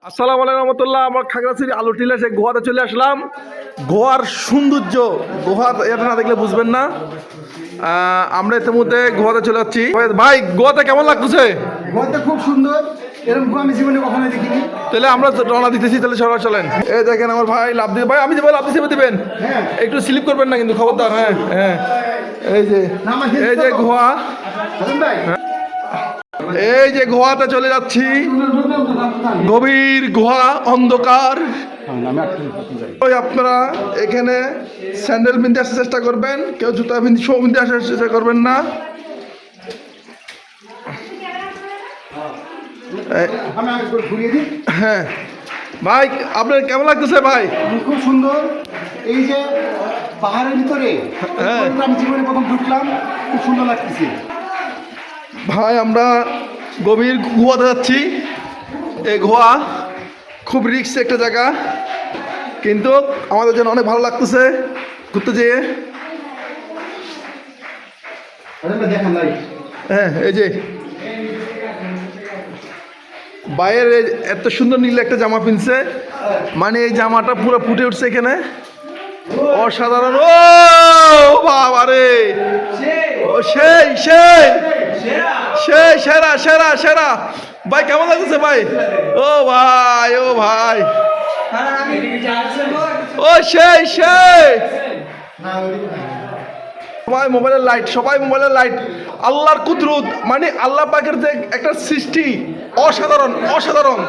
আসসালামু আলাইকুম রহমতুল্লাহ। আমার খাগড়াছড়ি আলু টিলা সে গোয়াতে চলে আসলাম। গোয়ার সৌন্দর্য গোয়া এটা না দেখলে বুঝবেন না। আমরা ইতিমধ্যে গোয়াতে চলে যাচ্ছি। ভাই গোয়াতে কেমন লাগতেছে? গোয়াতে খুব সুন্দর, এরকম গোয়া আমি জীবনে কখনো দেখিনি। তাহলে আমরা রওনা দিতেছি, তাহলে সবাই চলেন। এই দেখেন আমার ভাই লাভ দিয়ে, ভাই আমি যে লাভ দিয়ে দিবেন, একটু স্লিপ করবেন না কিন্তু, খবরদার। হ্যাঁ হ্যাঁ, এই যে গোয়া, এই যে গোয়াতে চলে যাচ্ছি। গভীর গুহা, অন্ধকার। ওই আপনারা এখানে স্যান্ডেল পিনতে আসার চেষ্টা করবেন, কেউ জুতা পিনতে শো পিনতে আসার চেষ্টা করবেন না। হ্যাঁ ভাই, আপনার কেমন লাগতেছে ভাই? খুব সুন্দর। এই যে পাহাড়ের ভিতরে আমি জীবনে প্রথম ঢুকলাম, খুব সুন্দর লাগতেছে ভাই। আমরা গভীর গুহাতে যাচ্ছি। এই গুহা খুব রিস্ক একটা জায়গা, কিন্তু আমাদের জন্য অনেক ভালো লাগতেছে ঘুরতে যেয়ে। হ্যাঁ, এই যে বাইরের এত সুন্দর নীল একটা জামা পিনছে, মানে এই জামাটা পুরো ফুটে উঠছে এখানে, অসাধারণ। ও বাবা রে, ও সেই সেই সেই সেরা সেরা সেরা। ভাই কেমন লাগতেছে ভাই? ও ভাই, ও ভাই, ও সেই সেই। সবাই মোবাইলের লাইট, সবাই মোবাইলের লাইট। আল্লাহর কুদরত, মানে আল্লাহ পাকের যে একটা সৃষ্টি, অসাধারণ অসাধারণ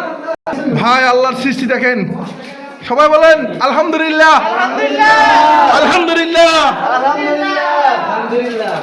ভাই। আল্লাহর সৃষ্টি দেখেন। সবাই বলেন আলহামদুলিল্লাহ, আলহামদুলিল্লাহ, আলহামদুলিল্লাহ।